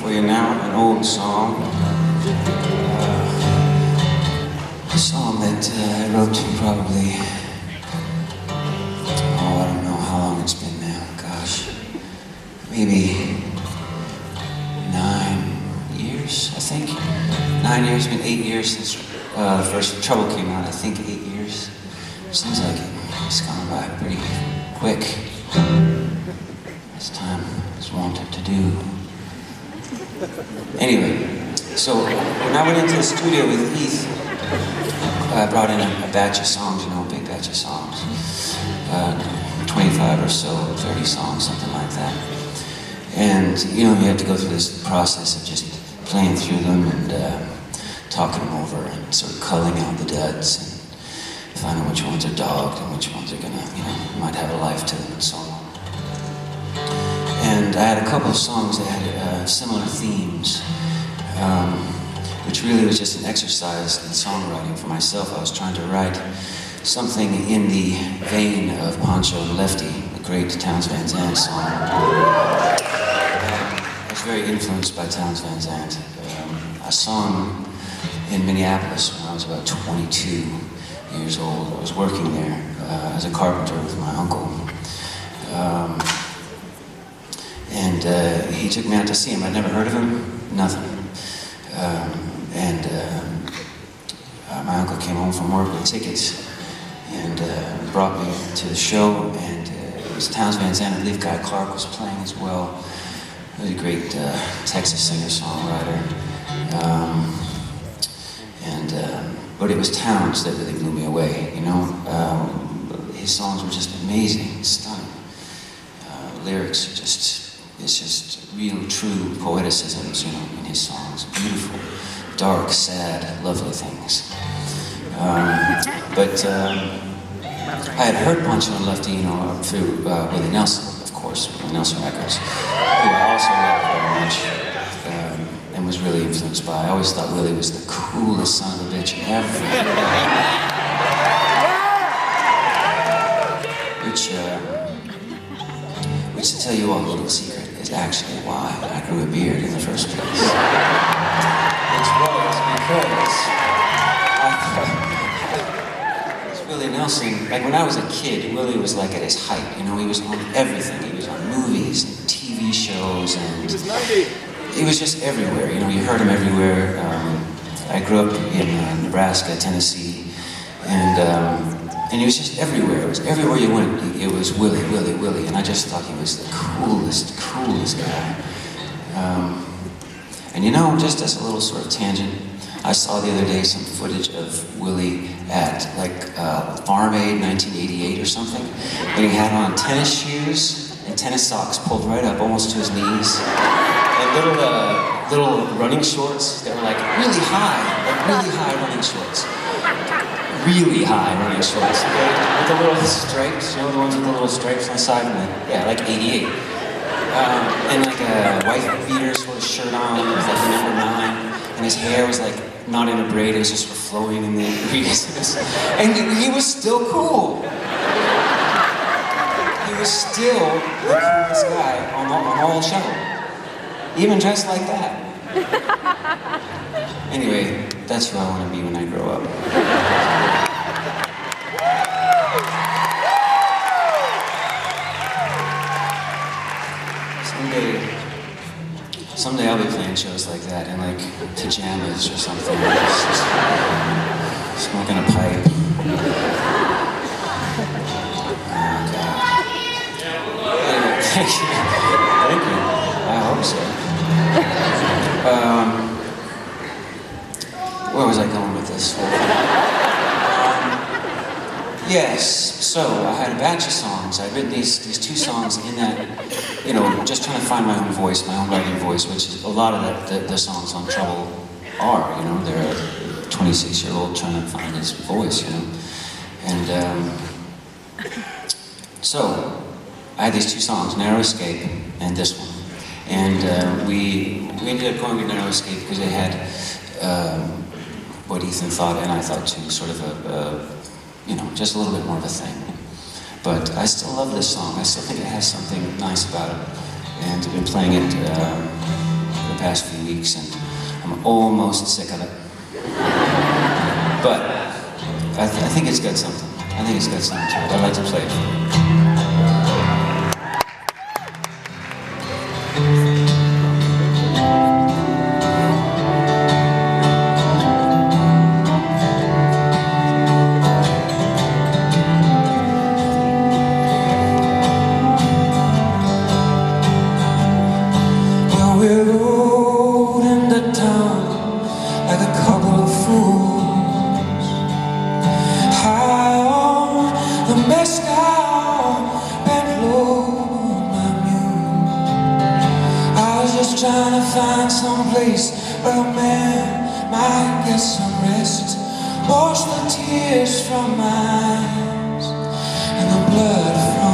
for you now, an old song. A song that I wrote probably, oh, I don't know how long it's been now, gosh. Maybe 9 years, I think. 9 years, been 8 years since the first Trouble came out, I think 8 years. Seems like it's gone by pretty quick. As time is wanted to do. Anyway, so when I went into the studio with Heath, I brought in a batch of songs, you know, a big batch of songs. 25 or so, 30 songs, something like that. And, you know, you have to go through this process of just playing through them and talking them over and sort of culling out the duds and finding which ones are dogged and which ones are gonna, you know, might have a life to them and so on. And I had a couple of songs that had similar themes, which really was just an exercise in songwriting for myself. I was trying to write something in the vein of Pancho and Lefty, the great Townes Van Zandt song. I was very influenced by Townes Van Zandt. I sung in Minneapolis when I was about 22 years old. I was working there as a carpenter with my uncle. And he took me out to see him. I'd never heard of him, nothing. My uncle came home from work with tickets and brought me to the show, and it was Townes Van Zandt. I believe Guy Clark was playing as well. He was a great Texas singer-songwriter. But it was Townes that really blew me away, you know. His songs were just amazing, stunning. Lyrics are just, it's just real, true poeticisms, you know, in his songs. Beautiful, dark, sad, lovely things. But I had heard Pancho and Lefty, you know, through Willie Nelson, of course, Willie Nelson Records, who I also loved very much. And was really influenced by. I always thought Willie was the coolest son of a bitch ever. Which to tell you all a little secret, is actually why I grew a beard in the first place. Which was because I thought it's Willie Nelson. Like when I was a kid, Willie was like at his height. You know, he was on everything. He was on movies and TV shows and. It was just everywhere, you know, you heard him everywhere. I grew up in Nebraska, Tennessee, and he was just everywhere. It was everywhere you went, it was Willie, Willie, Willie, and I just thought he was the coolest guy. And you know, just as a little sort of tangent, I saw the other day some footage of Willie at like Farm Aid 1988 or something, and he had on tennis shoes and tennis socks pulled right up almost to his knees. And little running shorts that were like really high running shorts. Really high running shorts, okay? With the little stripes, you know, the ones with the little stripes on the side, and like 88. And like a white beater sort of shirt on, with like the number 9, and his hair was like not in a braid, it was just flowing in the breeze. And he was still cool. He was still the coolest guy on the whole show. Even dressed like that. Anyway, that's who I want to be when I grow up. Someday I'll be playing shows like that in like pajamas or something. Just smoking a pipe. Oh God. Anyway, thank you. I hope so. Where was I going with this? Yes, so I had a batch of songs. I'd written these 2 songs in that, you know, just trying to find my own voice, my own writing voice, which is a lot of the songs on Trouble are, you know, they're a 26-year-old trying to find his voice, you know. And so I had these 2 songs, Narrow Escape and this one. And we ended up going to Narrow Escape because they had what Ethan thought, and I thought too, sort of you know, just a little bit more of a thing. But I still love this song. I still think it has something nice about it. And I've been playing it the past few weeks, and I'm almost sick of it. But I think it's got something. I think it's got something to it. I'd like to play it for you. We rode into town like a couple of fools, high on the mescal, bent low on my mule. I was just trying to find some place where a man might get some rest, wash the tears from my eyes and the blood from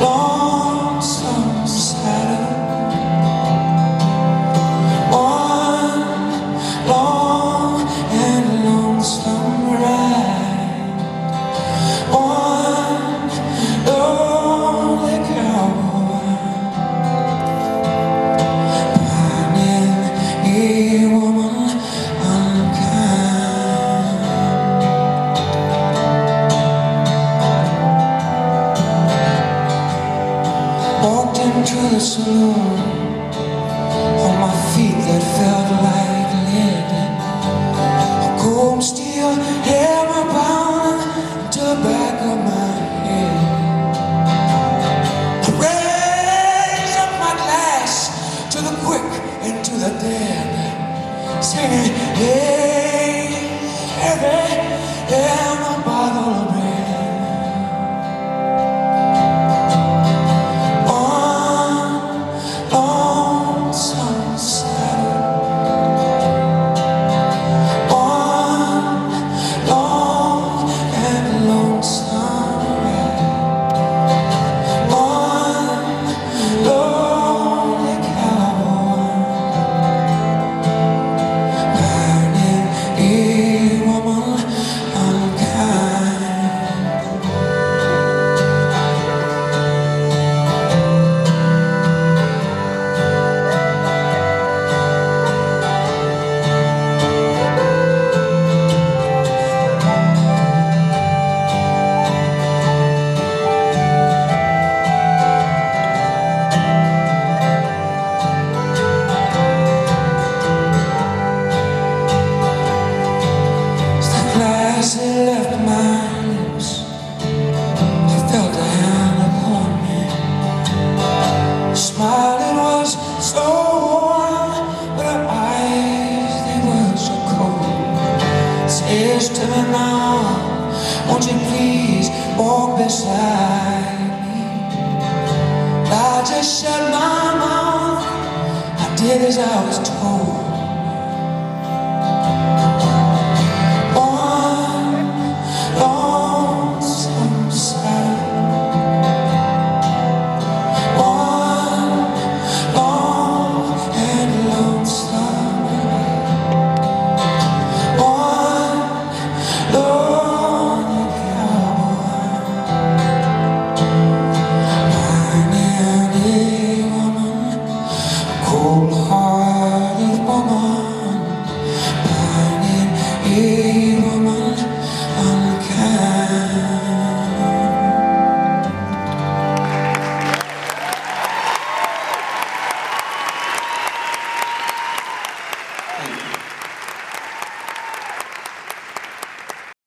Lonesome Saddle, one long and lonesome ride, one lonely cowboy, finding a woman unkind. Walked into the saloon on my feet that felt like lead, a cold steel hammer bound to the back of my head. I raised up my glass to the quick and to the dead, singing, hey, heavy, and a bottle of bread. Lonesome saddle, one long and lonesome ride, one lonely cowboy, finding a woman unkind. As it left my lips, I felt a hand upon me. Smile, it was so warm, but her eyes, they were so cold. Says to me now, won't you please walk beside me? I just shut my mouth, I did as I was told.